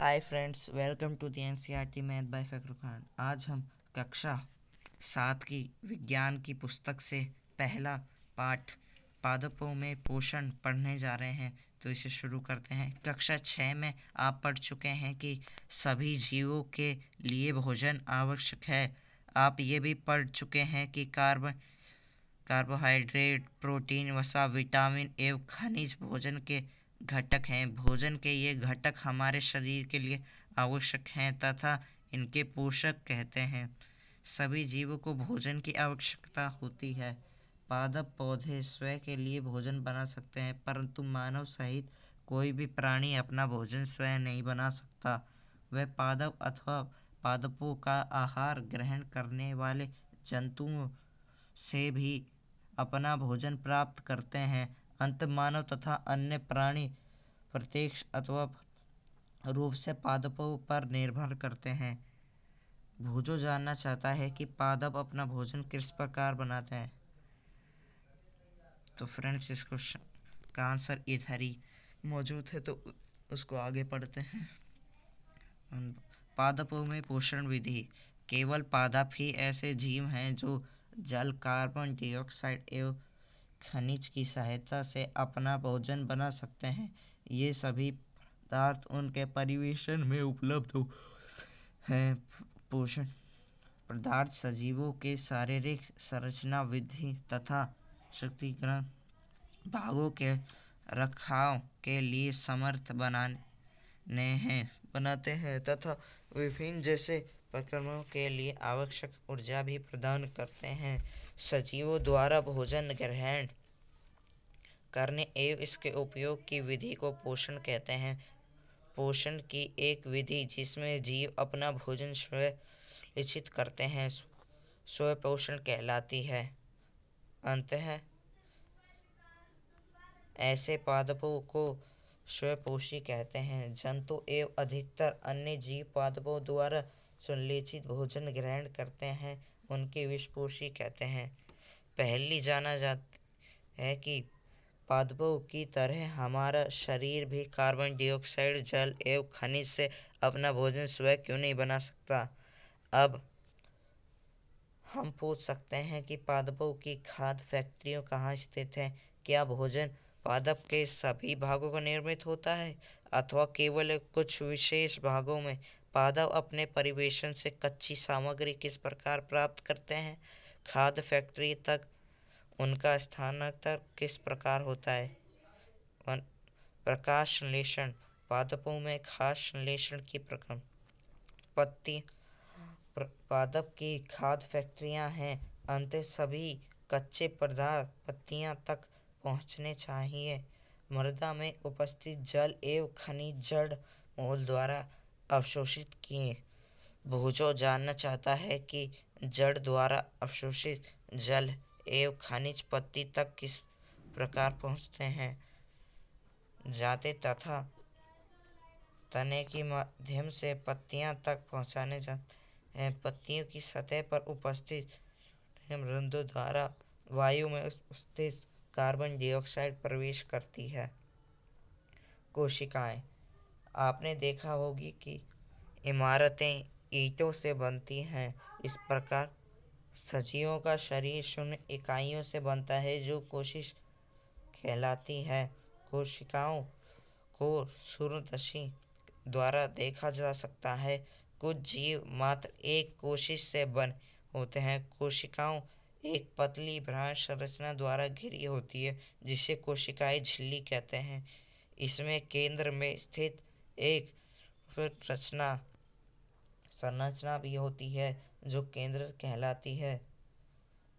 Hi friends, welcome to the NCERT math by Fakhar Khan. आज हम कक्षा 7 की विज्ञान की पुस्तक से पहला पाठ पादपों में पोषण पढ़ने जा रहे हैं। तो इसे शुरू करते हैं। कक्षा 6 में आप पढ़ चुके हैं कि सभी जीवों के लिए भोजन आवश्यक है। आप ये भी पढ़ चुके हैं कि कार्बोहाइड्रेट, प्रोटीन, वसा, विटामिन एवं खनिज भोजन के घटक हैं। भोजन के ये घटक हमारे शरीर के लिए आवश्यक हैं तथा इनके पोषक कहते हैं। सभी जीवों को भोजन की आवश्यकता होती है। पादप पौधे स्वयं के लिए भोजन बना सकते हैं, परंतु मानव सहित कोई भी प्राणी अपना भोजन स्वयं नहीं बना सकता। वह पादप अथवा पादपों का आहार ग्रहण करने वाले जंतुओं से भी अपना भोजन प्राप्त करते हैं। अंत मानव तथा अन्य प्राणी प्रत्यक्ष अथवा रूप से पादपों पर निर्भर करते हैं। भूजो जानना चाहता है कि पादप अपना भोजन किस प्रकार बनाते हैं। तो फ्रेंड्स, इस क्वेश्चन का आंसर इधर ही मौजूद है, तो उसको आगे पढ़ते हैं। पादपों में पोषण विधि। केवल पादप ही ऐसे जीव हैं जो जल, कार्बन डाइऑक्साइड एवं खनिज की सहायता से अपना भोजन बना सकते हैं। ये सभी पदार्थ उनके परिवेशन में उपलब्ध हैं। पोषण पदार्थ सजीवों के शारीरिक संरचना विधि तथा शक्तिग्रहण भागों के रखाव के लिए समर्थ बनाते हैं तथा विभिन्न जैसे प्रक्रमों के लिए आवश्यक ऊर्जा भी प्रदान करते हैं। सजीवों द्वारा भोजन ग्रहण करने एवं इसके उपयोग की विधि को पोषण कहते हैं। पोषण की एक विधि जिसमें जीव अपना भोजन स्वयं निश्चित करते हैं स्वयं पोषण कहलाती है। अंततः ऐसे पादपों को स्वयंपोषी कहते हैं। जंतु एवं अधिकतर अन्य जीव पादपों द्वारा सुनिश्चित भोजन ग्रहण करते हैं, उनके विषपोषी कहते हैं। पहली जाना जाता है कि पादपों की तरह हमारा शरीर भी कार्बन डाइऑक्साइड, जल एवं खनिज से अपना भोजन स्वयं क्यों नहीं बना सकता। अब हम पूछ सकते हैं कि पादपों की खाद्य फैक्ट्रियाँ कहाँ स्थित हैं। क्या भोजन पादप के सभी भागों को निर्मित होता है अथवा केवल कुछ विशेष भागों में। पादप अपने परिवेशन से कच्ची सामग्री किस प्रकार प्राप्त करते हैं। खाद्य फैक्ट्री तक उनका स्थानांतरण किस प्रकार होता है। प्रकाश संश्लेषण। पादपों में खाद्य संश्लेषण की प्रक्रिया। पत्ती पादप की खाद्य फैक्ट्रियां हैं। अंत सभी कच्चे पदार्थ पत्तियां तक पहुंचने चाहिए। मृदा में उपस्थित जल एवं खनिज जड़ मूल द्वारा अवशोषित किए। भूजो जानना चाहता है कि जड़ द्वारा अवशोषित जल एवं खनिज पत्ती तक किस प्रकार पहुँचते हैं। जाते तथा तने के माध्यम से पत्तियां तक पहुँचाने जाते हैं। पत्तियों की सतह पर उपस्थित रंध्रों द्वारा वायु में उपस्थित कार्बन डाइऑक्साइड प्रवेश करती है। कोशिकाएं। आपने देखा होगी कि इमारतें ईंटों से बनती हैं। इस प्रकार सजीवों का शरीर शून्य इकाइयों से बनता है जो कोशिका कहलाती है। कोशिकाओं को सूक्ष्मदर्शी द्वारा देखा जा सकता है। कुछ जीव मात्र एक कोशिका से बने होते हैं। कोशिकाओं एक पतली बाह्य संरचना द्वारा घिरी होती है जिसे कोशिकाएं झिल्ली कहते हैं। इसमें केंद्र में स्थित एक संरचना भी होती है जो केंद्रक कहलाती है।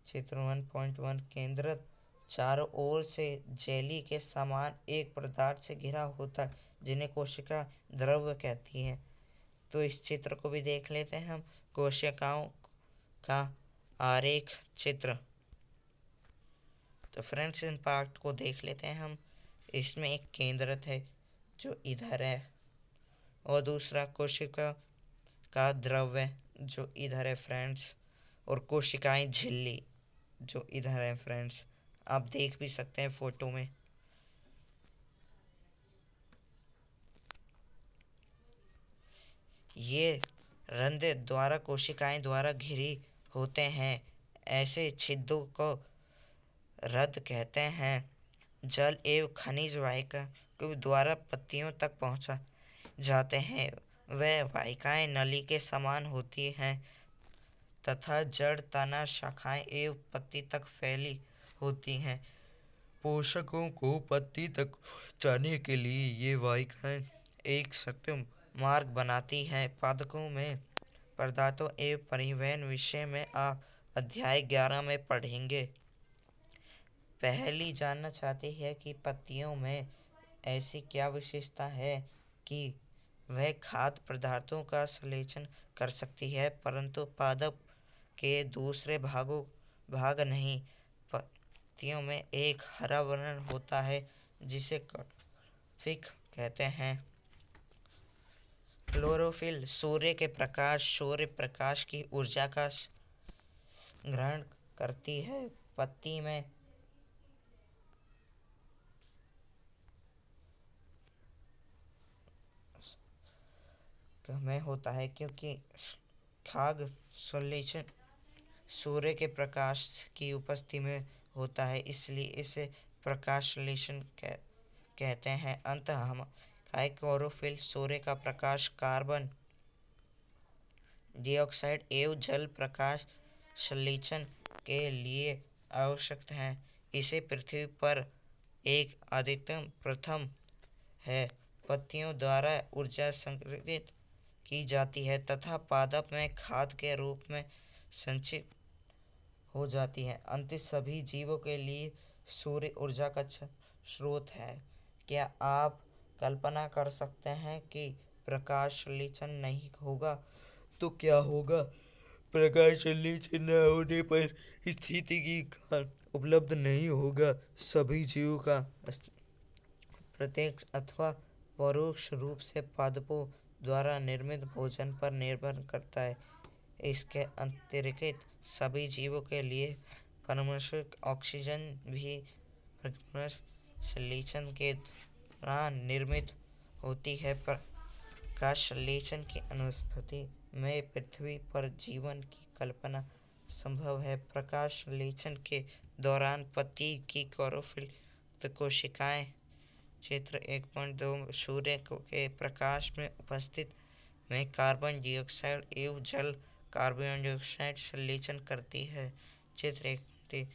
चित्र 1.1 केंद्रक चारों ओर से जेली के समान एक पदार्थ से घिरा होता है जिन्हें कोशिका द्रव्य कहती है। तो इस चित्र को भी देख लेते हैं हम। कोशिकाओं का आरेख चित्र। तो फ्रेंड्स, इन पार्ट को देख लेते हैं हम। इसमें एक केंद्रक है जो इधर है और दूसरा कोशिका का द्रव्य जो इधर है फ्रेंड्स, और कोशिकाएं झिल्ली जो इधर है फ्रेंड्स। आप देख भी सकते हैं फोटो में। ये रंध्र द्वारा कोशिकाएं द्वारा घिरी होते हैं। ऐसे छिद्रों को रंध्र कहते हैं। जल एवं खनिज वाहिका के द्वारा पत्तियों तक पहुंचा जाते हैं। वह वाहिकाएं नली के समान होती हैं तथा जड़, तना, शाखाएं एवं पत्ती तक फैली होती हैं। पोषकों को पत्ती तक पहुंचाने के लिए ये वाहिकाएं एक सख्त मार्ग बनाती हैं। पादपों में पदार्थों एवं परिवहन विषय में आप अध्याय 11 में पढ़ेंगे। पहली जानना चाहते हैं कि पत्तियों में ऐसी क्या विशेषता है कि वह खाद्य पदार्थों का संश्लेषण कर सकती है परंतु पादप के दूसरे भाग नहीं। पत्तियों में एक हरा वर्ण होता है जिसे क्लोरोफिल कहते हैं। क्लोरोफिल सूर्य प्रकाश की ऊर्जा का ग्रहण करती है। पत्ती में होता है क्योंकि खाद्य संश्लेषण सूर्य के प्रकाश की उपस्थिति में होता है, इसलिए इसे प्रकाश संश्लेषण कहते हैं। अंततः हम क्लोरोफिल सूर्य का प्रकाश, कार्बन डाइऑक्साइड एवं जल प्रकाश संश्लेषण के लिए आवश्यक है। इसे पृथ्वी पर एक अधिकतम प्रथम है। पत्तियों द्वारा ऊर्जा संग्रहित की जाती है तथा पादप में खाद्य के रूप में संचित हो जाती है। अंत सभी जीवों के लिए सूर्य ऊर्जा का स्रोत है। क्या आप कल्पना कर सकते हैं कि प्रकाश संश्लेषण नहीं होगा तो क्या होगा? प्रकाश संश्लेषण न होने पर स्थितिकी खाद्य उपलब्ध नहीं होगा। सभी जीवों का प्रत्यक्ष अथवा परोक्ष रूप से पादपों द्वारा निर्मित भोजन पर निर्भर करता है। इसके अतिरिक्त सभी जीवों के लिए परमाणुक ऑक्सीजन भी प्रकाश संश्लेषण के दौरान निर्मित होती है। प्रकाश संश्लेषण की अनुपस्थिति में पृथ्वी पर जीवन की कल्पना संभव है। प्रकाश संश्लेषण के दौरान पत्ती की क्लोरोफिल कोशिकाएं चित्र 1.2 सूर्य के प्रकाश में उपस्थित में कार्बन डाइऑक्साइड एवं जल कार्बन डाइऑक्साइड संश्लेषण करती है। चित्र 1.3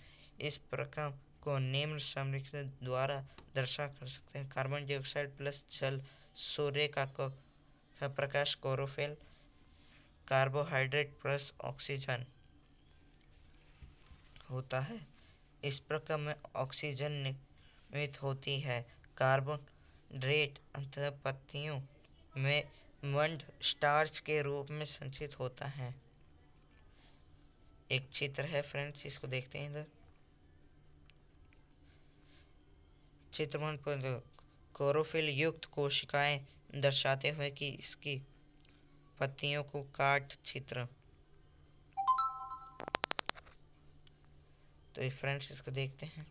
इस प्रकार को निम्न समीकरण द्वारा दर्शा कर सकते हैं। कार्बन डाइऑक्साइड प्लस जल सूर्य का प्रकाश क्लोरोफिल, कार्बोहाइड्रेट प्लस ऑक्सीजन होता है। इस प्रकार में ऑक्सीजन निर्मित होती है। कार्बोहाइड्रेट अंततः पत्तियों में मंड स्टार्च के रूप में संचित होता है। एक चित्र है फ्रेंड्स, इसको देखते हैं। इधर चित्र पर क्लोरोफिल युक्त कोशिकाएं दर्शाते हुए कि इसकी पत्तियों को काट चित्र। तो फ्रेंड्स इसको देखते हैं।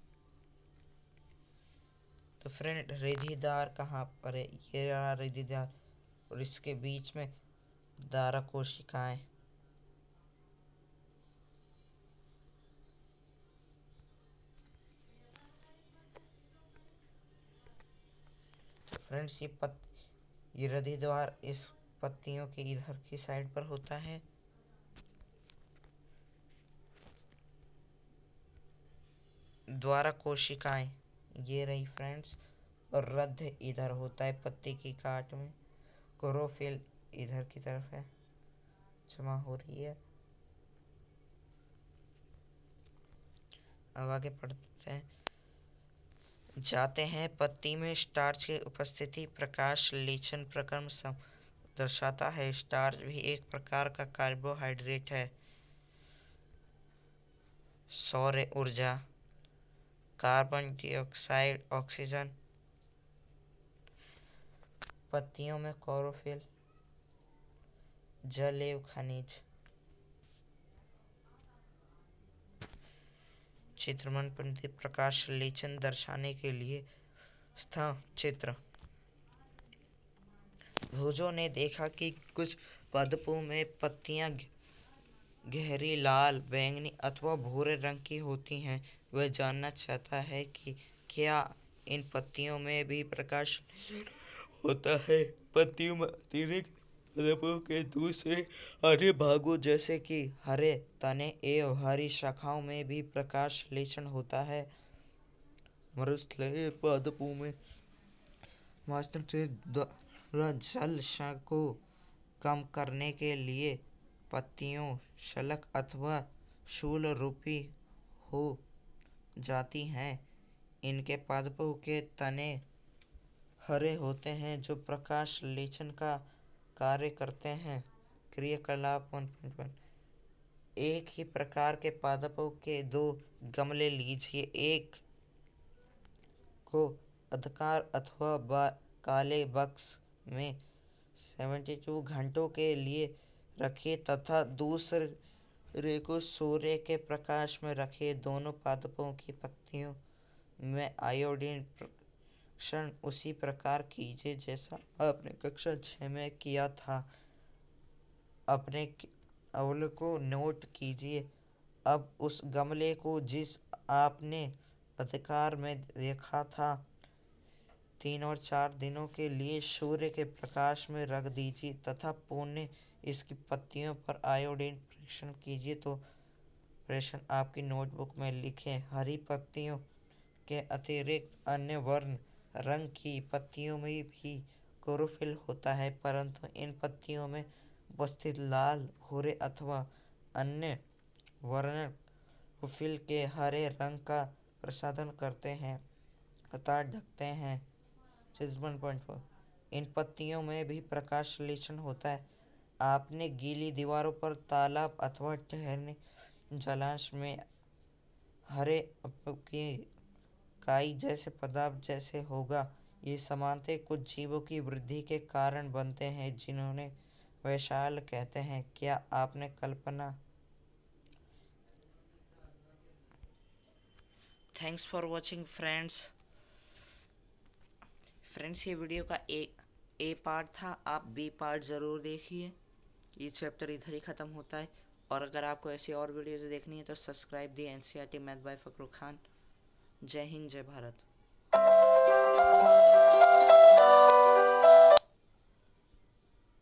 तो फ्रेंड रिधिदार कहाँ पर है? ये रहा रिधिदार और इसके बीच में दारा कोशिकाएं। तो फ्रेंड्स ये रिधिद्वार इस पत्तियों के इधर की साइड पर होता है। द्वारा कोशिकाएं ये रही फ्रेंड्स, और रध्र इधर होता है पत्ती की काट में। क्लोरोफिल इधर की तरफ है, जमा हो रही है। अब आगे पढ़ते हैं। जाते हैं पत्ती में स्टार्च की उपस्थिति प्रकाश संश्लेषण प्रक्रम दर्शाता है। स्टार्च भी एक प्रकार का कार्बोहाइड्रेट है। सौर ऊर्जा, कार्बन डाइऑक्साइड, ऑक्सीजन। पत्तियों में क्लोरोफिल, जल एवं खनिज। चित्रमन पंडित प्रकाश संश्लेषण दर्शाने के लिए चित्र भोजों ने देखा कि कुछ पादपों में पत्तियां गहरी लाल, बैंगनी अथवा भूरे रंग की होती हैं। वह जानना चाहता है कि क्या इन पत्तियों में भी प्रकाश होता है। पत्तियों में अतिरिक्त पादपों के दूसरे हरे भागों जैसे कि हरे तने एवं हरी शाखाओं में भी प्रकाश संश्लेषण होता है। मरुस्थलीय पादपों में वास्तव द्वारा जल क्षरण को कम करने के लिए पत्तियों शल्क अथवा शूल रूपी हो जाती हैं। इनके पादपों के तने हरे होते हैं जो प्रकाश संश्लेषण का कार्य करते हैं। क्रियाकलाप 1.1 एक ही प्रकार के पादपों के दो गमले लीजिए। एक को अंधकार अथवा काले बक्स में 72 घंटों के लिए रखिए तथा दूसरे को सूर्य के प्रकाश में रखिए। दोनों पादपों की पत्तियों में आयोडीन परीक्षण उसी प्रकार कीजिए जैसा आपने कक्षा 6 में किया था। अपने अवलोकन को नोट कीजिए। अब उस गमले को जिस आपने अंधकार में देखा था 3 और 4 दिनों के लिए सूर्य के प्रकाश में रख दीजिए तथा पुनः इसकी पत्तियों पर आयोडीन परीक्षण कीजिए। तो प्रश्न आपकी नोटबुक में लिखें। हरी पत्तियों के अतिरिक्त अन्य वर्ण रंग की पत्तियों में भी क्लोरोफिल होता है, परंतु इन पत्तियों में उपस्थित लाल, भूरे अथवा अन्य वर्ण क्लोरोफिल के हरे रंग का प्रसारण करते हैं अर्थात ढकते हैं। 1.4 इन पत्तियों में भी प्रकाश संश्लेषण होता है। आपने गीली दीवारों पर तालाब अथवा ठहरने जलाशय में हरे की काई जैसे पदार्थ जैसे होगा। ये समानता कुछ जीवों की वृद्धि के कारण बनते हैं जिन्हें वैशाल कहते हैं। क्या आपने कल्पना? Thanks for watching friends. ये वीडियो का ए पार्ट था। आप बी पार्ट ज़रूर देखिए। ये चैप्टर इधर ही ख़त्म होता है। और अगर आपको ऐसी और वीडियोज़ देखनी है तो subscribe the NCERT math by Fakhrul Khan. जय हिंद, जय भारत।